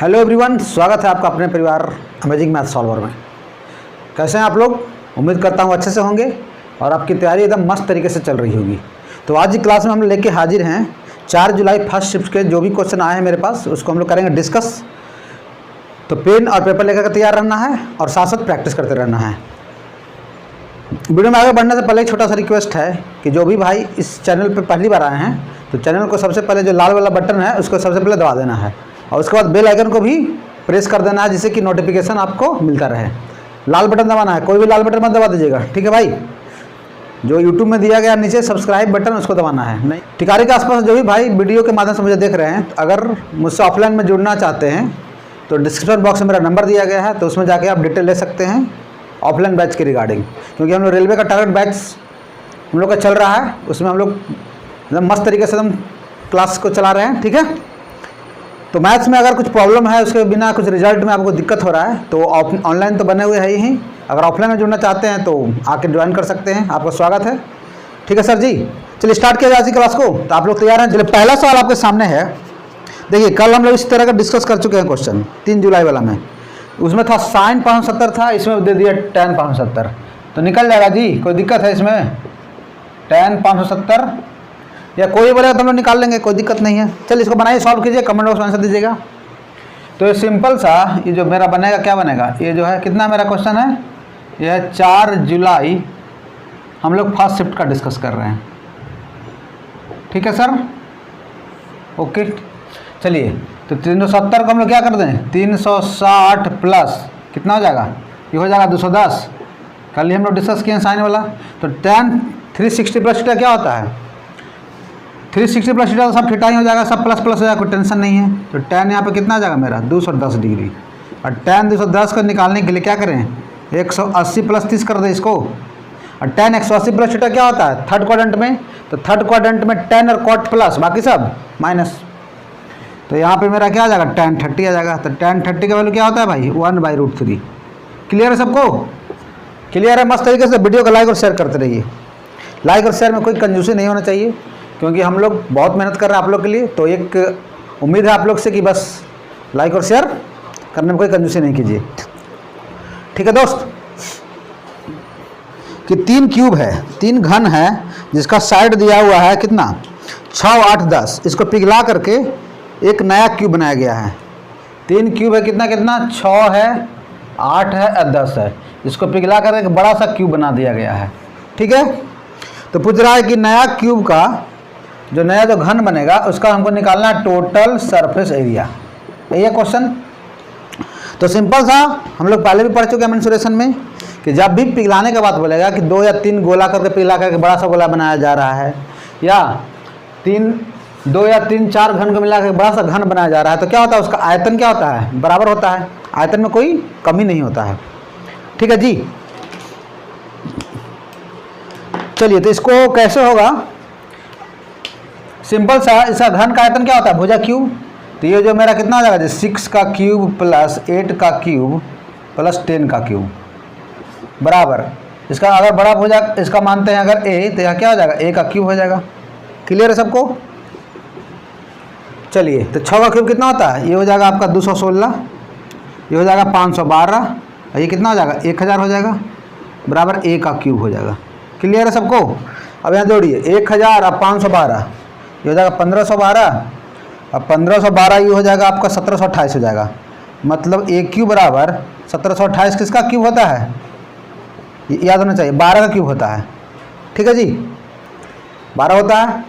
Hello everyone, स्वागत है आपका अपने परिवार अमेजिंग मैथ सॉल्वर में। कैसे हैं आप लोग? उम्मीद करता हूँ अच्छे से होंगे और आपकी तैयारी एकदम मस्त तरीके से चल रही होगी। तो आज की क्लास में हम लेके हाजिर हैं 4 जुलाई फर्स्ट शिफ्ट के जो भी क्वेश्चन आए हैं मेरे पास, उसको हम लोग करेंगे डिस्कस। तो पेन और पेपर लेकर के तैयार रहना है और साथ साथ प्रैक्टिस करते रहना है। वीडियो में आगे बढ़ने से पहले एक छोटा सा रिक्वेस्ट है कि जो भी भाई इस चैनल पर पहली बार आए हैं तो चैनल को सबसे पहले जो लाल वाला बटन है उसको सबसे पहले दबा देना है और उसके बाद बेल आइकन को भी प्रेस कर देना है, जिससे कि नोटिफिकेशन आपको मिलता रहे। लाल बटन दबाना है, कोई भी लाल बटन मत दबा दीजिएगा, ठीक है भाई। जो यूट्यूब में दिया गया नीचे सब्सक्राइब बटन उसको दबाना है। नहीं, टिकारी के आसपास जो भी भाई वीडियो के माध्यम से मुझे देख रहे हैं, तो अगर मुझसे ऑफलाइन में जुड़ना चाहते हैं तो डिस्क्रिप्शन बॉक्स में मेरा नंबर दिया गया है, तो उसमें जाके आप डिटेल ले सकते हैं ऑफलाइन बैच के रिगार्डिंग। क्योंकि हम लोग रेलवे का टारगेट बैच हम लोग का चल रहा है, उसमें हम लोग एकदम मस्त तरीके से हम क्लास को चला रहे हैं, ठीक है। तो मैथ्स में अगर कुछ प्रॉब्लम है, उसके बिना कुछ रिजल्ट में आपको दिक्कत हो रहा है, तो ऑनलाइन तो बने हुए है ही। अगर ऑफलाइन में जुड़ना चाहते हैं तो आके ज्वाइन कर सकते हैं, आपका स्वागत है, ठीक है सर जी। चलिए स्टार्ट किया जाए आज की क्लास को। तो आप लोग तैयार हैं? चलिए पहला सवाल आपके सामने है। देखिए कल हम लोग इस तरह का डिस्कस कर चुके हैं क्वेश्चन 3 जुलाई वाला में। उसमें था sin 570 था, इसमें दे दिया tan 570, तो निकल जाएगा जी। कोई दिक्कत है इसमें? tan 570 या कोई बोलेगा तो हम लोग निकाल लेंगे, कोई दिक्कत नहीं है। चलिए इसको बनाइए, सॉल्व कीजिए, कमेंट बॉक्स में आंसर दीजिएगा। तो ये सिंपल सा ये जो मेरा बनेगा क्या बनेगा, ये जो है कितना मेरा क्वेश्चन है, यह है 4 जुलाई हम लोग फर्स्ट शिफ्ट का डिस्कस कर रहे हैं, ठीक है सर, ओके। चलिए तो 370 को हम लोग क्या कर दें, 360 प्लस कितना हो जाएगा, ये हो जाएगा 210। कल ही हम लोग डिस्कस किए हैं साइन वाला। तो tan 360 प्लस थीटा क्या होता है, 360 प्लस थीटा तो सब थीटा ही हो जाएगा, सब प्लस प्लस हो जाएगा, कोई टेंशन नहीं है। तो tan यहाँ पे कितना आ जाएगा मेरा 210 डिग्री। और tan 210 को निकालने के लिए क्या करें, 180 प्लस 30 कर दें इसको। और tan 180 प्लस थीटा क्या होता है थर्ड क्वाड्रेंट में, तो थर्ड क्वाड्रेंट में tan और cot प्लस बाकी सब माइनस। तो यहाँ पे मेरा क्या आ जाएगा tan 30 आ जाएगा। तो tan 30 का वैल्यू क्या होता है भाई 1/√3। क्लियर है सबको? क्लियर है? मस्त तरीके से वीडियो को लाइक और शेयर करते रहिए। लाइक और शेयर में कोई कंजूसी नहीं होना चाहिए, क्योंकि हम लोग बहुत मेहनत कर रहे हैं आप लोग के लिए। तो एक उम्मीद है आप लोग से कि बस लाइक और शेयर करने में कोई कंजूसी नहीं कीजिए, ठीक है दोस्त। कि 3 क्यूब है, 3 घन है, जिसका साइड दिया हुआ है कितना 6, 8, 10। इसको पिघला करके एक नया क्यूब बनाया गया है। 3 क्यूब है, कितना कितना 6 है, 8 है और 10 है। इसको पिघला कर एक बड़ा सा क्यूब बना दिया गया है, ठीक है। तो पूछ रहा है कि नया क्यूब का जो नया जो घन बनेगा उसका हमको निकालना है टोटल सरफेस एरिया, यही है क्वेश्चन। तो सिंपल सा हम लोग पहले भी पढ़ चुके हैं मेंसुरेशन में कि जब भी पिघलाने का बात बोलेगा कि 2 या 3 गोला करके पिघला करके बड़ा सा गोला बनाया जा रहा है, या 2 या 3 4 घन को मिला कर बड़ा सा घन बनाया जा रहा है, तो क्या होता है उसका आयतन क्या होता है बराबर होता है, आयतन में कोई कमी नहीं होता है, ठीक है जी। चलिए तो इसको कैसे होगा, सिंपल सा इसका घन का आयतन क्या होता है भुजा क्यूब। तो ये जो मेरा कितना हो जाएगा 6 का क्यूब प्लस 8 का क्यूब प्लस 10 का क्यूब बराबर, इसका अगर बड़ा भुजा इसका मानते हैं अगर a, तो यह क्या हो जाएगा a का क्यूब हो जाएगा। क्लियर है सबको? चलिए तो 6 का क्यूब कितना होता है, ये हो जाएगा आपका 216, ये हो जाएगा 512, और ये कितना हो जाएगा 1000 हो जाएगा बराबर a का क्यूब हो जाएगा। क्लियर है सबको? अब यहाँ जोड़िए 1000 और 512, ये हो जाएगा 1512, अब 1512 ये हो जाएगा आपका 1728 हो जाएगा। मतलब a क्यूब बराबर 1728 किसका क्यूब होता है, याद होना चाहिए 12 का क्यूब होता है, ठीक है जी, 12 होता है।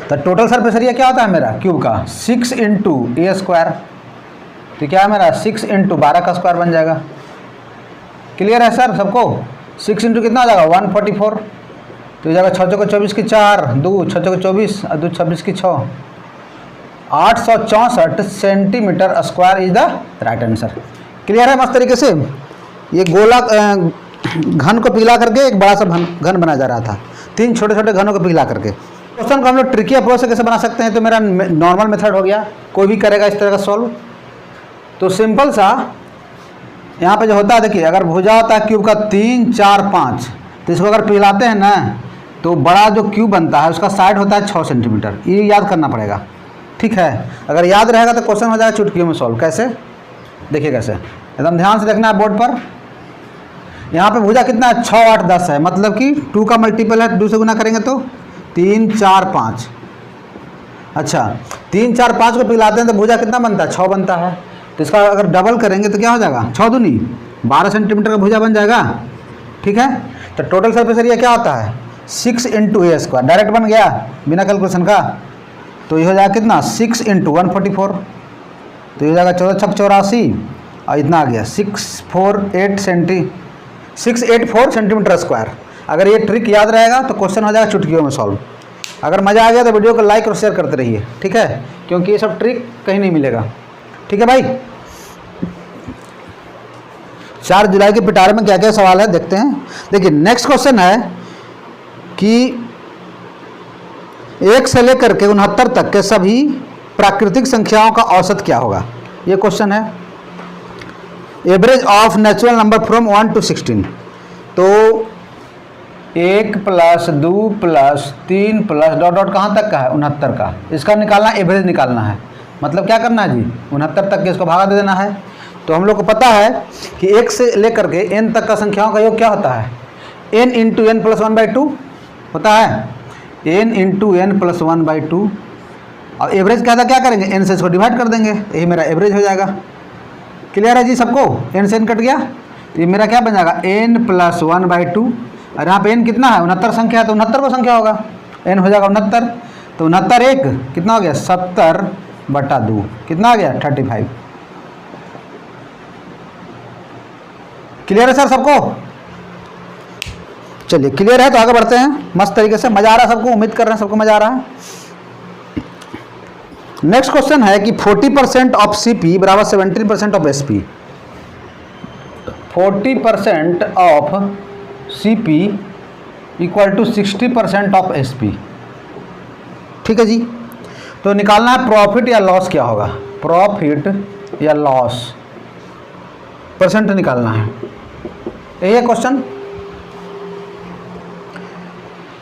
तो टोटल सरफेस एरिया क्या होता है मेरा क्यूब का 6 × a²। तो क्या है मेरा 6 × 12 का स्क्वायर बन जाएगा। क्लियर है सर सबको? 6 × कितना आ जाएगा 144, तो हो जाएगा 6 चौके 24 की 4, 2 6 चौके 24 और 2 26 की 6, 864 centimetre square is the right answer. Clear है? मस्त तरीके से ये गोला घन को पिघला करके एक बड़ा सा घन बनाया जा रहा था, 3 छोटे छोटे घनों को पिघला करके। क्वेश्चन को हम लोग ट्रिकी अप्रोच से कैसे बना सकते हैं, तो मेरा नॉर्मल मेथड हो गया, कोई भी करेगा इस तरह का सॉल्व। तो सिंपल सा यहाँ पे जो होता है देखिए, अगर भुजा होता है क्यूब का 3, 4, 5, तो इसको अगर पिघलाते हैं ना तो बड़ा जो क्यूब बनता है उसका साइड होता है 6 सेंटीमीटर, ये याद करना पड़ेगा, ठीक है। अगर याद रहेगा तो क्वेश्चन हो जाएगा चुटकियों में सॉल्व। कैसे? देखिए कैसे, एकदम ध्यान से देखना है बोर्ड पर। यहाँ पे भुजा कितना है? 6, 8, 10 है, मतलब कि 2 का मल्टीपल है, 2 से गुना करेंगे तो 3, 4, 5। अच्छा, 3, 4, 5 को पिलाते हैं तो भुजा कितना बनता है? 6 बनता है। तो इसका अगर डबल करेंगे तो क्या हो जाएगा? 6 दूनी 12 सेंटीमीटर का भुजा बन जाएगा। ठीक है, तो टोटल सरफेस एरिया क्या होता है? 6 × a²। डायरेक्ट बन गया बिना कैलकुलेशन का। तो ये हो जाएगा कितना? 6 × 144। तो ये हो जाएगा 14 छक 84 और इतना आ गया 684 सेंटीमीटर स्क्वायर। अगर ये ट्रिक याद रहेगा तो क्वेश्चन हो जाएगा चुटकियों में सॉल्व। अगर मज़ा आ गया तो वीडियो को लाइक और शेयर करते रहिए, ठीक है, क्योंकि ये सब ट्रिक कहीं नहीं मिलेगा। ठीक है भाई। 4 जुलाई के पिटारे में क्या क्या सवाल है देखते हैं। देखिए नेक्स्ट क्वेश्चन है कि 1 से लेकर के 69 तक के सभी प्राकृतिक संख्याओं का औसत क्या होगा? ये क्वेश्चन है। Average of natural number from 1 to 16। तो 1 + 2 + 3 + डॉट डॉट कहाँ तक का है? 69 का। इसका निकालना, एवरेज निकालना है। मतलब क्या करना है जी? 69 तक के इसको भागा दे देना है। तो हम लोग को पता है कि 1 से लेकर के n तक का संख्याओं का योग क्या होता है? n × n + 1/2 होता है। n × n + 1/2। और एवरेज क्या था? क्या करेंगे? n से इसको डिवाइड कर देंगे, यही मेरा एवरेज हो जाएगा। क्लियर है जी सबको? n से n कट गया तो ये मेरा क्या बन जाएगा? n + 1/2। और यहाँ पे n कितना है? 69 संख्या है तो 69 को संख्या होगा, n हो जाएगा 69। तो 69 1 कितना हो गया? 70/2 कितना आ गया? 35। क्लियर है सर सबको? चलिए क्लियर है तो आगे बढ़ते हैं मस्त तरीके से। मजा आ रहा है सबको? उम्मीद कर रहे हैं सबको मजा आ रहा है। नेक्स्ट क्वेश्चन है कि 40% ऑफ CP बराबर 17% of SP। 40% of CP = 60% of SP। ठीक है जी। तो निकालना है प्रॉफिट या लॉस क्या होगा? प्रॉफिट या लॉस परसेंट निकालना है, यही है क्वेश्चन।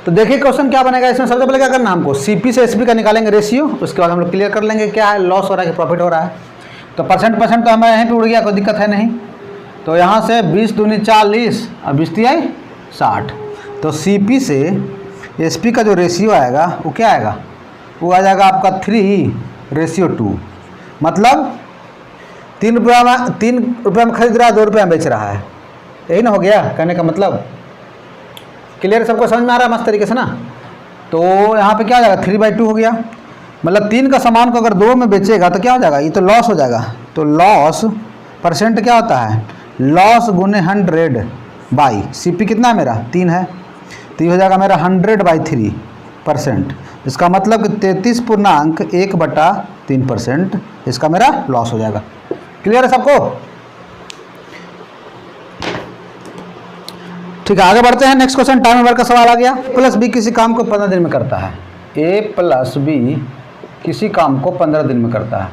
तो देखिए क्वेश्चन क्या बनेगा इसमें। सबसे पहले क्या करना है हमको? CP से SP का निकालेंगे रेशियो, उसके बाद हम लोग क्लियर कर लेंगे क्या है, लॉस हो रहा है कि प्रॉफिट हो रहा है। तो परसेंट तो हमारे यहीं पे उड़ गया, कोई दिक्कत है नहीं। तो यहाँ से 20 दूनी 40 और 20 × 60। तो CP से SP का जो रेशियो आएगा वो क्या आएगा? वो आ जाएगा आपका 3:2। मतलब 3 रुपये में खरीद रहा है, 2 रुपये में बेच रहा है, यही ना हो गया कहने का मतलब। क्लियर सबको समझ में आ रहा है मस्त तरीके से ना? तो यहाँ पे क्या हो जाएगा? 3/2 हो गया। मतलब 3 का सामान को अगर 2 में बेचेगा तो क्या हो जाएगा? ये तो लॉस हो जाएगा। तो लॉस परसेंट क्या होता है? लॉस गुने 100/। CP कितना है मेरा? 3 है, तो ये हो जाएगा मेरा 100/3%। इसका मतलब कि 33.1/3% इसका मेरा लॉस हो जाएगा। क्लियर है सबको? ठीक है, आगे बढ़ते हैं। नेक्स्ट क्वेश्चन टाइम ओवर का सवाल आ गया। A + B किसी काम को 15 दिन में करता है। A + B किसी काम को 15 दिन में करता है।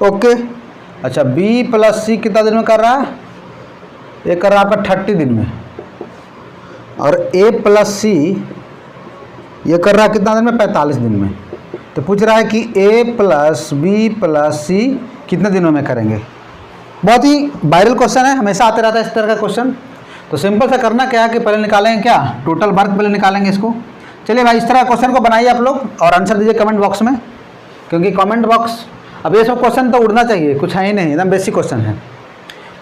ओके। अच्छा, B + C कितना दिन में कर रहा है? ये कर रहा है आपका 30 दिन में। और A + C ये कर रहा है कितना दिन में? 45 दिन में। तो पूछ रहा है कि A + B + C कितने दिनों में करेंगे। बहुत ही वायरल क्वेश्चन है, हमेशा आते रहता है इस तरह का क्वेश्चन। तो सिंपल सा करना क्या है कि पहले निकालेंगे क्या? टोटल वर्क पहले निकालेंगे इसको। चलिए भाई, इस तरह क्वेश्चन को बनाइए आप लोग और आंसर दीजिए कमेंट बॉक्स में, क्योंकि कमेंट बॉक्स अब ये सब क्वेश्चन तो उड़ना चाहिए, कुछ है ही नहीं, एकदम बेसिक क्वेश्चन है।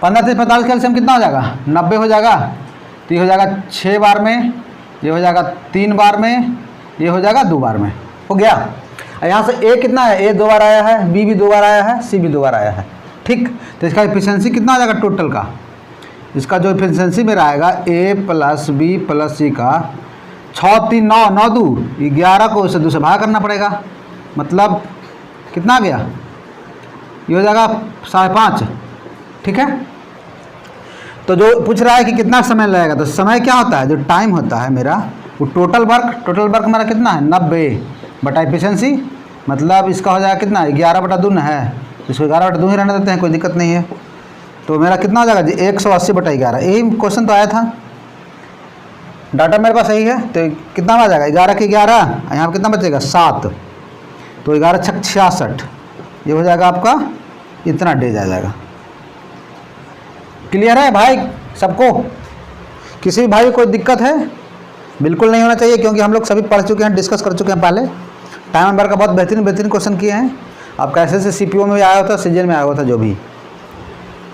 15 से 45 के एलसीएम कितना हो जाएगा? 90 हो जाएगा। तो ये हो जाएगा 6 बार में, ये हो जाएगा 3 बार में, ये हो जाएगा 2 बार में। हो गया। यहाँ से A कितना है? A 2 बार आया है, B भी 2 बार आया है, C भी 2 बार आया है। ठीक, तो इसका एफिशिएंसी कितना आ जाएगा टोटल का? इसका जो एफिशिएंसी मेरा आएगा A + B + C का 6 3 9 9 2 11 को इसे 2 से भाग करना पड़ेगा। मतलब कितना आ गया? ये हो जाएगा 5.5। ठीक है। तो जो पूछ रहा है कि कितना समय लगेगा, तो समय क्या होता है? जो टाइम होता है मेरा वो टोटल वर्क मेरा कितना है? 90 एफिशिएंसी। मतलब इसका हो जाएगा कितना? 11/2 न है, इसको 11/2 ही रहने देते हैं, कोई दिक्कत नहीं है। तो मेरा कितना हो जाएगा जी? 180/11। यही क्वेश्चन तो आया था, डाटा मेरे पास सही है। तो कितना आ जाएगा? 11 के 11, यहाँ पर कितना बचेगा? 7। तो 11 छक 66, ये हो जाएगा आपका इतना डेज आ जाएगा। क्लियर है भाई सबको? किसी भी भाई को कोई दिक्कत है? बिल्कुल नहीं होना चाहिए, क्योंकि हम लोग सभी पढ़ चुके हैं, डिस्कस कर चुके हैं पहले। टाइम नंबर का बहुत बेहतरीन क्वेश्चन किए हैं। आपका ऐसे CPO में भी आया होता, सीजन में आया होता, जो भी।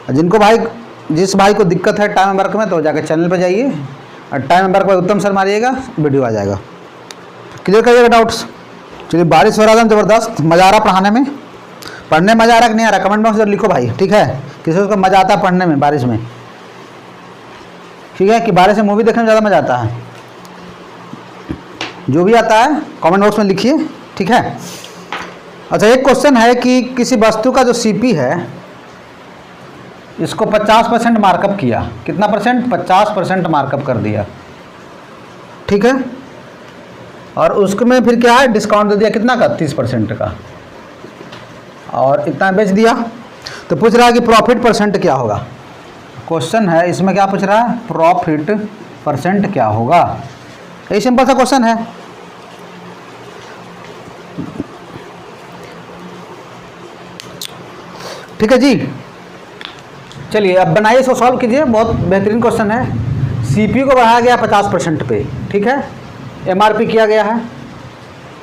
जिनको भाई, जिस भाई को दिक्कत है टाइम नंबर में, तो जाकर चैनल पर जाइए और टाइम नंबर पर उत्तम सर मारिएगा, वीडियो आ जाएगा। क्लियर करिएगा डाउट्स। चलिए, बारिश हो रहा था ज़बरदस्त, मज़ा आ रहा पढ़ाने में? पढ़ने में मज़ा आ रहा कि नहीं आ रहा? कमेंट बॉक्स में लिखो भाई, ठीक है? किसी को मज़ा आता है पढ़ने में बारिश में? ठीक है, कि बारिश में मूवी देखने में ज़्यादा मज़ा आता है? जो भी आता है कमेंट बॉक्स में लिखिए, ठीक है? अच्छा, एक क्वेश्चन है कि किसी वस्तु का जो CP है, इसको 50% मार्कअप किया। कितना परसेंट? 50% मार्कअप कर दिया, ठीक है? और उसमें फिर क्या है, डिस्काउंट दे दिया कितना का? 30% का, और इतना बेच दिया। तो पूछ रहा है कि प्रॉफिट परसेंट क्या होगा। क्वेश्चन है इसमें, क्या पूछ रहा है? प्रॉफिट परसेंट क्या होगा। यही सिंपल सा क्वेश्चन है। ठीक है जी, चलिए अब बनाइए, इसको सॉल्व कीजिए। बहुत बेहतरीन क्वेश्चन है। CPU को बढ़ाया गया 50% पे, ठीक है? MRP किया गया है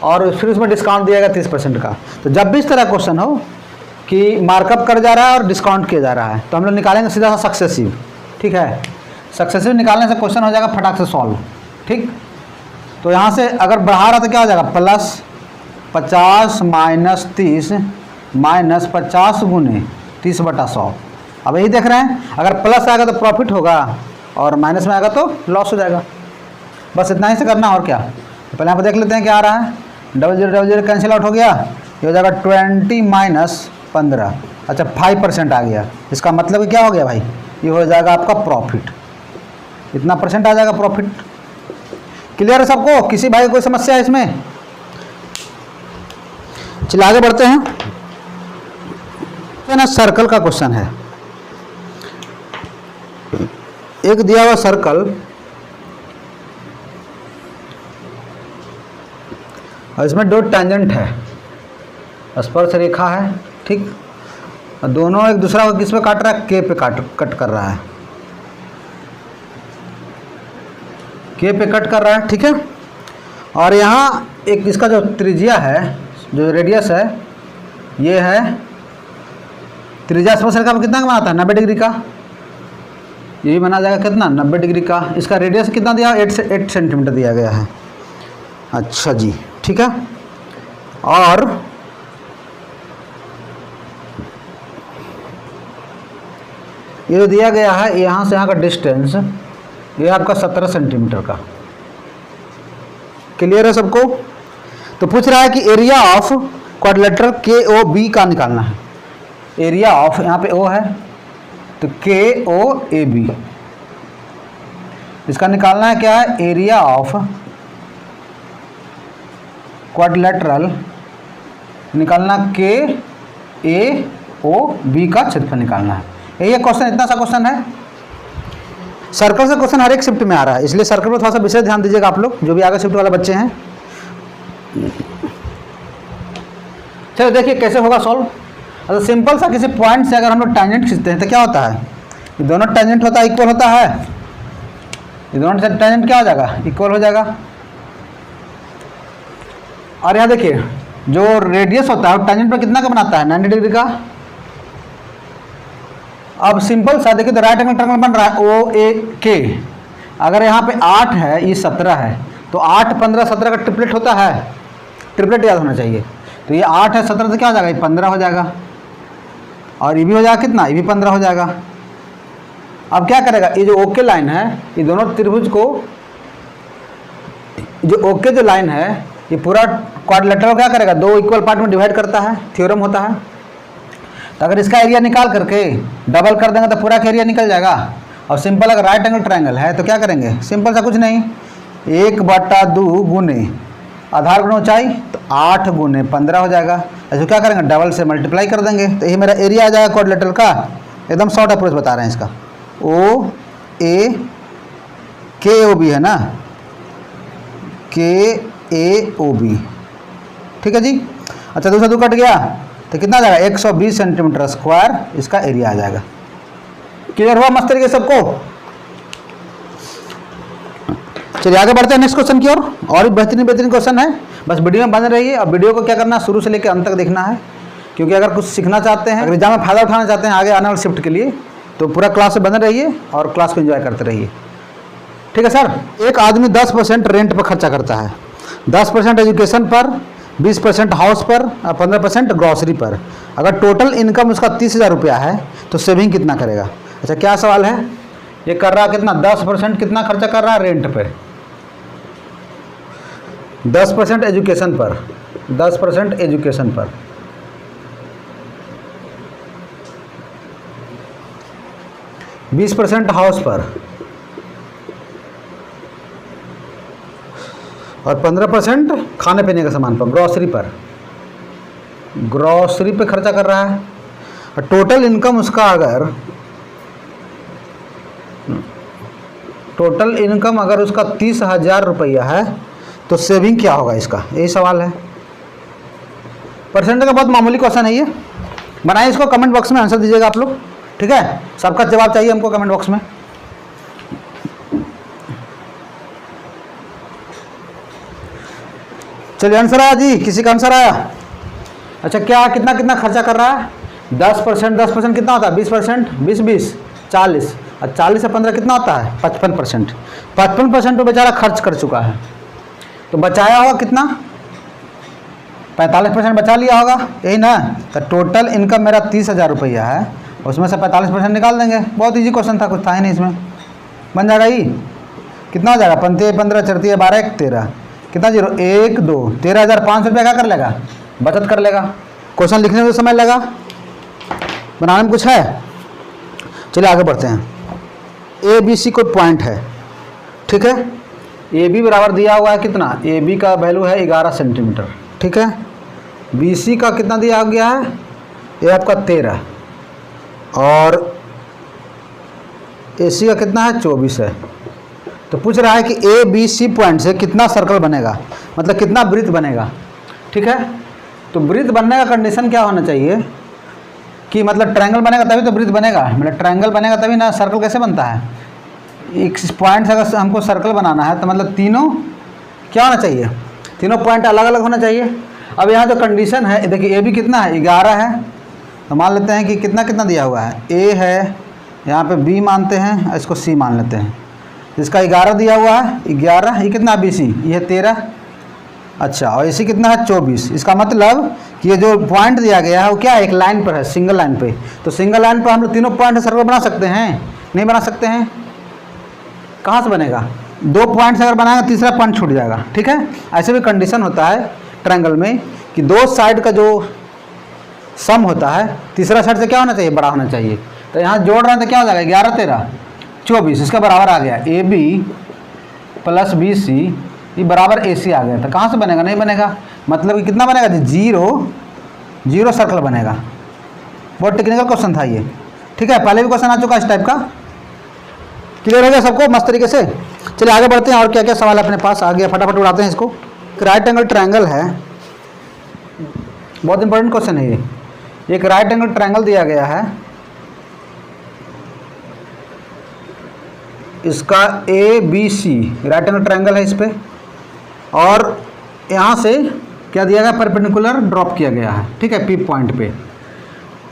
और फिर उसमें डिस्काउंट दिया गया 30% का। तो जब भी इस तरह क्वेश्चन हो कि मार्कअप कर जा रहा है और डिस्काउंट किया जा रहा है, तो हम लोग निकालेंगे सीधा सा सक्सेसिव, ठीक है? सक्सेसिव निकालने से क्वेश्चन हो जाएगा फटाक से सॉल्व, ठीक? तो यहाँ से अगर बढ़ा रहा तो क्या हो जाएगा? प्लस 50 माइनस 30 माइनस 50 गुने 30/100। अब यही देख रहे हैं, अगर प्लस आएगा तो प्रॉफिट होगा और माइनस में आएगा तो लॉस हो जाएगा। बस इतना ही से करना, और क्या। तो पहले यहाँ पर देख लेते हैं क्या आ रहा है। 00 कैंसिल आउट हो गया, ये हो जाएगा 20 माइनस 15। अच्छा, 5% आ गया। इसका मतलब क्या हो गया भाई? ये हो जाएगा आपका प्रॉफिट। इतना परसेंट आ जाएगा प्रॉफिट। क्लियर है सबको? किसी भाई को कोई समस्या है इसमें? चलिए आगे बढ़ते हैं। ना सर्कल का क्वेश्चन है। एक दिया हुआ सर्कल और इसमें 2 टेंजेंट है, स्पर्श रेखा है, ठीक? और दोनों एक दूसरा को किस पे काट रहा है? K पे कट कर रहा है, K पे कट कर रहा है, ठीक है? और यहाँ एक इसका जो त्रिज्या है, जो रेडियस है, ये है त्रिज्या। स्पर्श रेखा पर कितना का बनाता है? 90 डिग्री का। ये भी बना जाएगा कितना? 90 डिग्री का। इसका रेडियस कितना दिया? 8 सेंटीमीटर दिया गया है। अच्छा जी, ठीक है। और ये जो दिया गया है, यहाँ से यहाँ का डिस्टेंस, ये आपका 17 सेंटीमीटर का। क्लियर है सबको? तो पूछ रहा है कि एरिया ऑफ क्वाड्रिलेटरल KOB का निकालना है। एरिया ऑफ, यहाँ पे O है तो KOAB, इसका निकालना है। क्या है? एरिया ऑफ क्वाड्रिलेटरल निकालना, KAOB का क्षेत्रफल निकालना है। यही क्वेश्चन, इतना सा क्वेश्चन है। सर्कल से क्वेश्चन हर एक शिफ्ट में आ रहा है, इसलिए सर्कल पर थोड़ा सा विशेष ध्यान दीजिएगा आप लोग, जो भी आगे शिफ्ट वाले बच्चे हैं। चलो देखिए कैसे होगा सॉल्व। अच्छा, सिंपल सा किसी पॉइंट से अगर हम लोग टेंजेंट खींचते हैं तो क्या होता है? ये दोनों टेंजेंट होता है, इक्वल होता है। ये दोनों टेंजेंट क्या हो जाएगा? इक्वल हो जाएगा। और यहाँ देखिए, जो रेडियस होता है वो टेंजेंट पर कितना का बनाता है? 90 डिग्री का। अब सिंपल सा देखिए, तो राइट एंगल ट्रायंगल बन रहा है OAK। अगर यहाँ पे 8 है, ये 17 है, तो 8, 15, 17 का ट्रिपलेट होता है। ट्रिपलेट याद होना चाहिए। तो ये 8 है, 17 तो क्या हो जाएगा? ये 15 हो जाएगा। और ये भी हो जाएगा कितना? ये भी 15 हो जाएगा। अब क्या करेगा? ये जो ओके लाइन है, ये दोनों त्रिभुज को, जो ओके जो लाइन है, ये पूरा क्वाड्रिलेटरल क्या करेगा? 2 इक्वल पार्ट में डिवाइड करता है, थ्योरम होता है। तो अगर इसका एरिया निकाल करके डबल कर देंगे तो पूरा का एरिया निकल जाएगा। और सिंपल अगर राइट एंगल ट्रायंगल है तो क्या करेंगे? सिंपल सा कुछ नहीं, 1/2 गुने आधार गुना ऊंचाई, तो 8 गुने 15 हो जाएगा। ऐसे क्या करेंगे? डबल से मल्टीप्लाई कर देंगे, तो ये मेरा एरिया आ जाएगा क्वाड्रिलेटरल का। एकदम शॉर्ट अप्रोच बता रहे हैं इसका। KOB है ना, KAOB, ठीक है जी। अच्छा 2 से 2 कट गया तो कितना आ जाएगा 120 सेंटीमीटर स्क्वायर इसका एरिया आ जाएगा। क्लियर हुआ मस्त तरीके सबको? चलिए आगे बढ़ते हैं नेक्स्ट क्वेश्चन की ओर। और भी बेहतरीन क्वेश्चन है, बस वीडियो में बने रहिए। अब वीडियो को क्या करना है, शुरू से लेकर अंत तक देखना है, क्योंकि अगर कुछ सीखना चाहते हैं, अगर एग्जाम में फायदा उठाना चाहते हैं आगे आने वाले शिफ्ट के लिए, तो पूरा क्लास से बने रहिए और क्लास को एंजॉय करते रहिए। ठीक है सर। एक आदमी 10% रेंट पर खर्चा करता है, 10% एजुकेशन पर, 20% हाउस पर और 15% ग्रॉसरी पर। अगर टोटल इनकम उसका 30,000 रुपया है तो सेविंग कितना करेगा? अच्छा क्या सवाल है, ये कर रहा कितना 10% कितना खर्चा कर रहा है रेंट पे, 10% एजुकेशन पर, 10% एजुकेशन पर, बीस 20% हाउस पर और 15% खाने पीने के सामान पर, ग्रॉसरी पर, ग्रॉसरी पे खर्चा कर रहा है। और टोटल इनकम उसका अगर टोटल इनकम अगर उसका 30,000 रुपया है तो सेविंग क्या होगा इसका, यही सवाल है। परसेंट का बहुत मामूली क्वेश्चन है ये, बनाइए इसको, कमेंट बॉक्स में आंसर दीजिएगा आप लोग। ठीक है, सबका जवाब चाहिए हमको कमेंट बॉक्स में। चलिए आंसर आया जी, किसी का आंसर आया? अच्छा क्या कितना कितना खर्चा कर रहा है? 10% कितना होता है? 20%, 20 40 और 40 से 15 कितना होता है? 55%। 55% तो बेचारा खर्च कर चुका है, तो बचाया होगा कितना? 45% बचा लिया होगा, यही ना। तो टोटल इनकम मेरा 30,000 रुपया है, उसमें से 45% निकाल देंगे। बहुत इजी क्वेश्चन था, कुछ था ही नहीं इसमें, बन जाएगा ही। कितना हो जाएगा? 15 चरती 12 1 13, कितना 0 1 2 13,500 रुपया क्या कर लेगा? बचत कर लेगा। क्वेश्चन लिखने में समय लगा, बनाने में कुछ है। चलिए आगे बढ़ते हैं। ए बी सी कोई पॉइंट है, ठीक है। ए बी बराबर दिया हुआ है कितना? ए बी का वैल्यू है 11 सेंटीमीटर, ठीक है। बी सी का कितना दिया गया है? ये आपका 13 और ए सी का कितना है? 24 है। तो पूछ रहा है कि ए बी सी पॉइंट से कितना सर्कल बनेगा, मतलब कितना वृत्त बनेगा, ठीक है। तो वृत्त बनने का कंडीशन क्या होना चाहिए कि मतलब ट्रायंगल बनेगा तभी तो वृत्त बनेगा, मतलब ट्रायंगल बनेगा तभी ना। सर्कल कैसे बनता है? एक पॉइंट से अगर हमको सर्कल बनाना है तो मतलब तीनों क्या होना चाहिए? तीनों पॉइंट अलग अलग होना चाहिए। अब यहाँ जो कंडीशन है देखिए, ए बी कितना है? 11 है। तो मान लेते हैं कि कितना कितना दिया हुआ है? ए है, यहाँ पे बी मानते हैं, इसको सी मान लेते हैं। इसका 11 दिया हुआ है, 11, ये कितना बी सी? ये 13। अच्छा, और इसी कितना है? 24। इसका मतलब कि ये जो पॉइंट दिया गया है वो क्या है? एक लाइन पर है, सिंगल लाइन पे। तो सिंगल लाइन पर हम लोग तीनों पॉइंट सर्कल बना सकते हैं? नहीं बना सकते हैं। कहाँ से बनेगा? 2 पॉइंट से अगर बनाएगा तीसरा पॉइंट छूट जाएगा, ठीक है। ऐसे भी कंडीशन होता है ट्रायंगल में कि 2 साइड का जो सम होता है तीसरा साइड से क्या होना चाहिए? बड़ा होना चाहिए। तो यहाँ जोड़ रहे हैं तो क्या हो जाएगा? 11 13 24, इसका बराबर आ गया A B plus B C, ये बराबर ए सी आ गया। तो कहाँ से बनेगा? नहीं बनेगा। मतलब कि कितना बनेगा जी? 0 सर्कल बनेगा। बहुत टेक्निकल क्वेश्चन था ये, ठीक है। पहले भी क्वेश्चन आ चुका इस टाइप का। क्लियर हो गया सबको मस्त तरीके से? चलिए आगे बढ़ते हैं। और क्या क्या सवाल अपने पास आ गया, फटाफट उड़ाते हैं इसको। राइट एंगल ट्रायंगल है, बहुत इंपॉर्टेंट क्वेश्चन है ये। एक राइट एंगल ट्रायंगल दिया गया है, इसका A B C right angle triangle है इस पे, और यहाँ से क्या दिया गया? परपेंडिकुलर ड्रॉप किया गया है, ठीक है, पी पॉइंट पे।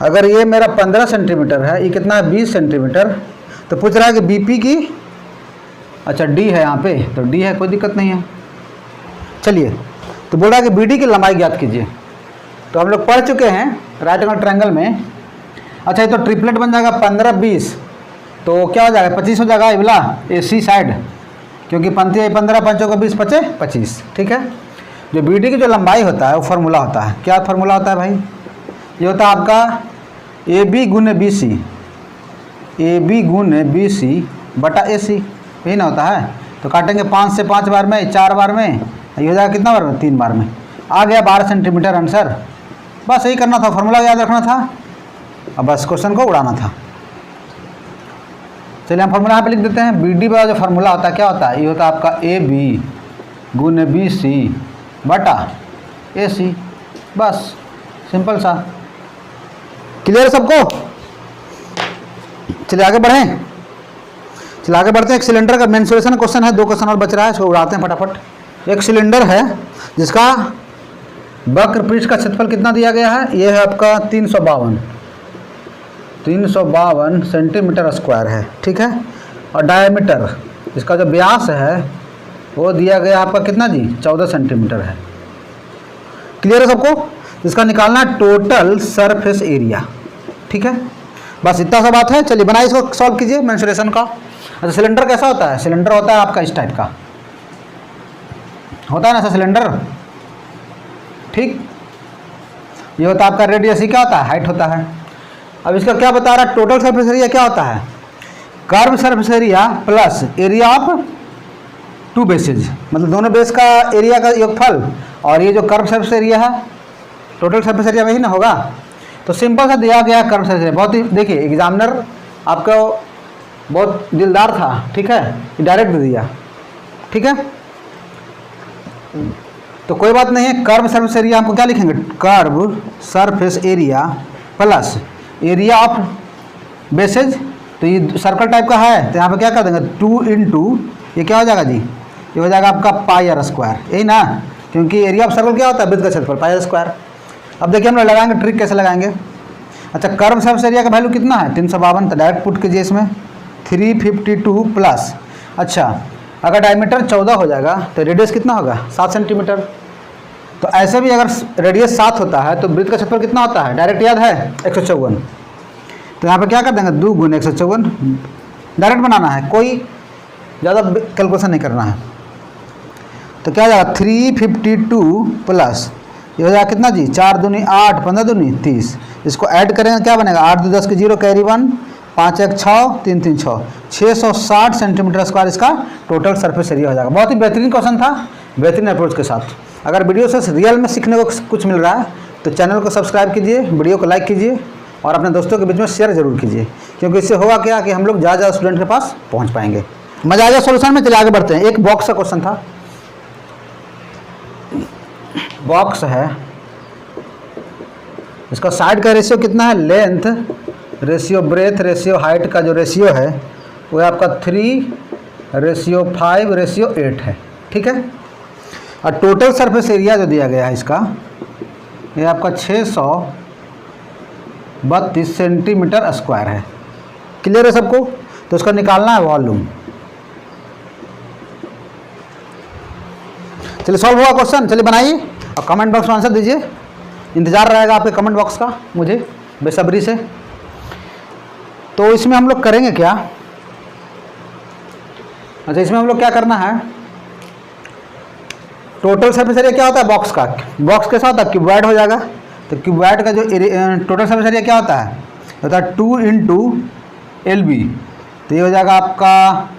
अगर ये मेरा 15 सेंटीमीटर है, ये कितना है? 20 सेंटीमीटर। तो पूछ रहा है कि बीपी की, अच्छा डी है यहाँ पे, तो डी है, कोई दिक्कत नहीं है। चलिए, तो बोल रहा है कि बीडी की लंबाई ज्ञात कीजिए। तो हम लोग पढ़ चुके हैं राइट एंगल ट्रायंगल में। अच्छा ये तो ट्रिपलेट बन जाएगा 15 20, तो क्या हो जाएगा? 25 हो जाएगा ये वाला ए सी साइड, क्योंकि 15 पंचों को 20 पचे 25, ठीक है। जो बीडी की जो लंबाई होता है वो फार्मूला होता है, क्या फार्मूला होता है भाई? ये होता है आपका ए बी गुने बी सी, ए बी गुने बी सी बटा ए सी, यही ना होता है। तो काटेंगे 5 से 5 बार में, 4 बार में, ये हो जाएगा कितना बार में? 3 बार में। आ गया 12 सेंटीमीटर आंसर। बस यही करना था, फार्मूला याद रखना था, अब बस क्वेश्चन को उड़ाना था। चलिए हम फार्मूला यहाँ पे लिख देते हैं। बी डी वाला जो फार्मूला होता है क्या होता है? ये होता है आपका ए बी गुने बी सी बटा ए सी। बस सिंपल सा। क्लियर है सबको? चलिए आगे बढ़ें। चलिए आगे बढ़ते हैं। एक सिलेंडर का मेंसुरेशन क्वेश्चन है, 2 क्वेश्चन और बच रहा है, इसको उड़ाते हैं फटाफट। एक सिलेंडर है जिसका वक्र पृष्ठ का क्षेत्रफल कितना दिया गया है, ये है आपका 352 सेंटीमीटर स्क्वायर है, ठीक है। और डायमीटर, इसका जो व्यास है वो दिया गया आपका कितना जी, 14 सेंटीमीटर है। क्लियर है सबको? इसका निकालना है टोटल सरफेस एरिया, ठीक है। बस इतना सा बात है। चलिए बनाइए, इसको सॉल्व कीजिए मेंसुरेशन का। अच्छा, सिलेंडर कैसा होता है? सिलेंडर होता है आपका इस टाइप का, होता है ना ऐसा सिलेंडर, ठीक। ये होता है आपका रेडियस, ही क्या होता है, हाइट होता है। अब इसका क्या बता रहा है, टोटल सरफेस एरिया क्या होता है, curve surface area plus area of 2 bases, मतलब दोनों बेस का एरिया का योगफल, और ये जो कर्व सरफेस एरिया है, टोटल सरफेस एरिया वही ना होगा। तो सिंपल सा दिया गया कर्व सरफेस एरिया। बहुत ही देखिए, एग्जामिनर आपका बहुत दिलदार था, ठीक है, डायरेक्ट दे दिया, ठीक है। तो कोई बात नहीं है, कर्व सरफेस एरिया हमको क्या लिखेंगे, curve surface area plus area of bases. तो ये सर्कल टाइप का है, तो यहाँ पे क्या कर देंगे, 2 इंटू ये क्या हो जाएगा जी, ये हो जाएगा आपका पाई आर स्क्वायर, यही ना, क्योंकि एरिया ऑफ सर्कल क्या होता है, वृत्त का क्षेत्रफल, पाई आर स्क्वायर। अब देखिए हम लोग लगाएंगे ट्रिक, कैसे लगाएंगे। अच्छा, कर्व सरफेस एरिया का वैल्यू कितना है, 352, तो डायरेक्ट पुट कीजिए इसमें 352 प्लस। अच्छा, अगर डायमीटर 14 हो जाएगा तो रेडियस कितना होगा, 7 सेंटीमीटर। तो ऐसे भी अगर रेडियस 7 होता है तो वृत्त का क्षेत्रफल कितना होता है, डायरेक्ट याद है 154। तो यहाँ पे क्या कर देंगे, 2 गुना 154, डायरेक्ट बनाना है, कोई ज़्यादा कैलकुलेशन नहीं करना है। तो क्या हो जाएगा 352 प्लस ये हो जाएगा कितना जी, 4 दूनी 8, 15 दूनी 30। इसको ऐड करेंगे क्या बनेगा, 8 2 10 के 0, कैरी 1, 5 1 6, 3 3 6, 660 सेंटीमीटर स्क्वायर इसका टोटल सरफेस एरिया हो जाएगा। बहुत ही बेहतरीन क्वेश्चन था, बेहतरीन अप्रोच के साथ। अगर वीडियो से रियल में सीखने को कुछ मिल रहा है तो चैनल को सब्सक्राइब कीजिए, वीडियो को लाइक कीजिए और अपने दोस्तों के बीच में शेयर जरूर कीजिए, क्योंकि इससे होगा क्या कि हम लोग ज़्यादा स्टूडेंट के पास पहुँच पाएंगे। मजा आ गया सोल्यूशन में। चलिए आगे बढ़ते हैं। एक बॉक्स का क्वेश्चन था, बॉक्स है, इसका साइड का रेशियो कितना है, length ratio breadth ratio height का जो रेशियो है वो है आपका 3:5:8 है, ठीक है। और टोटल सरफेस एरिया जो दिया गया है इसका, ये आपका 632 सेंटीमीटर स्क्वायर है। क्लियर है सबको? तो उसका निकालना है वॉल्यूम। चलिए सॉल्व हुआ क्वेश्चन, चलिए बनाइए और कमेंट बॉक्स में आंसर दीजिए। इंतज़ार रहेगा आपके कमेंट बॉक्स का मुझे बेसब्री से। तो इसमें हम लोग करेंगे क्या, अच्छा इसमें हम लोग क्या करना है, टोटल सरफेस एरिया क्या होता है बॉक्स का, बॉक्स कैसा होता है, क्यूबॉइड हो जाएगा। तो क्यूबॉइड का जो टोटल सरफेस एरिया क्या होता है 2 इंटू LB। तो ये हो जाएगा आपका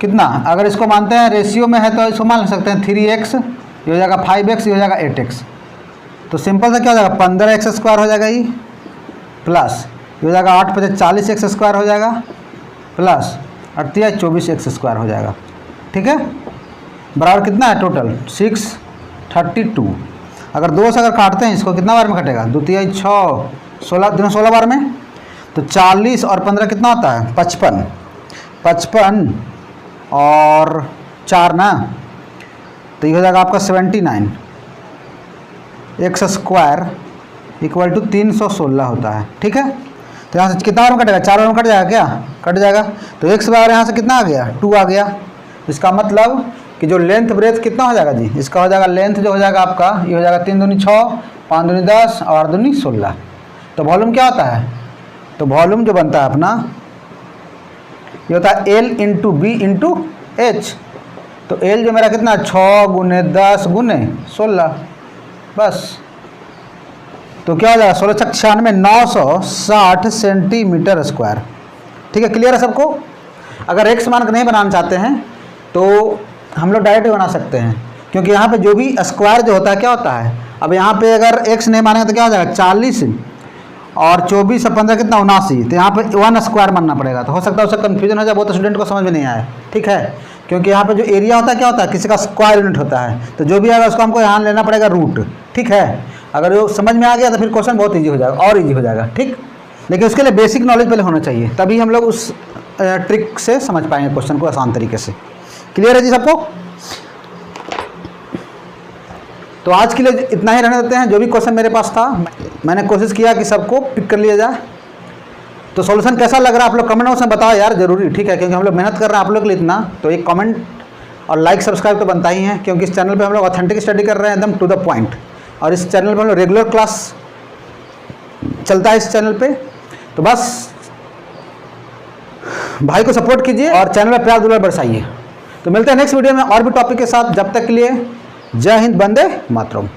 कितना, अगर इसको मानते हैं रेशियो में है तो इसको मान सकते हैं 3x, ये हो जाएगा 5x, ये हो जाएगा 8x। तो सिंपल सा क्या हो जाएगा 15x स्क्वायर हो जाएगा ये, प्लस ये हो जाएगा 8 × 40x स्क्वायर हो जाएगा, प्लस 38 24x स्क्वायर हो जाएगा, ठीक है। बराबर कितना है टोटल 632। अगर 2 से अगर काटते हैं इसको कितना बार में कटेगा, 2 3 6 16 बार में। तो 40 और 15 कितना होता है 55, 55 और 4 ना, तो ये हो जाएगा आपका 79 x स्क्वायर इक्वल टू 316 होता है, ठीक है। तो यहाँ से कितना बार में कटेगा, 4 बार में कट जाएगा क्या, कट जाएगा। तो x बराबर यहाँ से कितना आ गया 2 आ गया। इसका मतलब कि जो लेंथ ब्रेथ कितना हो जाएगा जी, इसका हो जाएगा लेंथ जो हो जाएगा आपका, ये हो जाएगा 3 दूनी 6, 5 दूनी 10 और 8 दूनी 16। तो वॉल्यूम क्या होता है, तो वॉल्यूम जो बनता है अपना ये होता है L into B into H। तो L जो मेरा कितना 6 × 10 × 16, बस। तो क्या हो जाएगा 16 × 96 960 सेंटीमीटर स्क्वायर, ठीक है। क्लियर है सबको? अगर x मान के नहीं बनाना चाहते हैं तो हम लोग डायरेक्ट बना सकते हैं, क्योंकि यहाँ पे जो भी स्क्वायर जो होता है क्या होता है, अब यहाँ पे अगर x नहीं मानेंगे तो क्या हो जाएगा 40 और 24 और 15 कितना 79। तो यहाँ पे 1 स्क्वायर मानना पड़ेगा। तो हो सकता है उससे कन्फ्यूजन हो जाए, बहुत स्टूडेंट को समझ में नहीं आया, ठीक है। क्योंकि यहाँ पे जो एरिया होता है क्या होता है, किसी का स्क्वायर यूनिट होता है, तो जो भी आएगा उसको हमको यहाँ लेना पड़ेगा रूट। ठीक है, अगर वो समझ में आ गया तो फिर क्वेश्चन बहुत ईजी हो जाएगा, और ईजी हो जाएगा। ठीक, लेकिन उसके लिए बेसिक नॉलेज पहले होना चाहिए, तभी हम लोग उस ट्रिक से समझ पाएंगे क्वेश्चन को आसान तरीके से। क्लियर है जी सबको? तो आज के लिए इतना ही रहने देते हैं। जो भी क्वेश्चन मेरे पास था मैंने कोशिश किया कि सबको पिक कर लिया जाए। तो सॉल्यूशन कैसा लग रहा है आप लोग कमेंट बॉक्स में बताओ यार, जरूरी। ठीक है, क्योंकि हम लोग मेहनत कर रहे हैं आप लोग के लिए इतना, तो एक कमेंट और लाइक सब्सक्राइब तो बनता ही है, क्योंकि इस चैनल पे हम लोग ऑथेंटिक स्टडी कर रहे हैं, एकदम टू द पॉइंट। और इस चैनल पे हम लोग रेगुलर क्लास चलता है इस चैनल पे। तो बस भाई को सपोर्ट कीजिए और चैनल में प्यार दुलार बरसाइए। तो मिलते हैं नेक्स्ट वीडियो में और भी टॉपिक के साथ। जब तक के लिए जय हिंद, वंदे मातरम।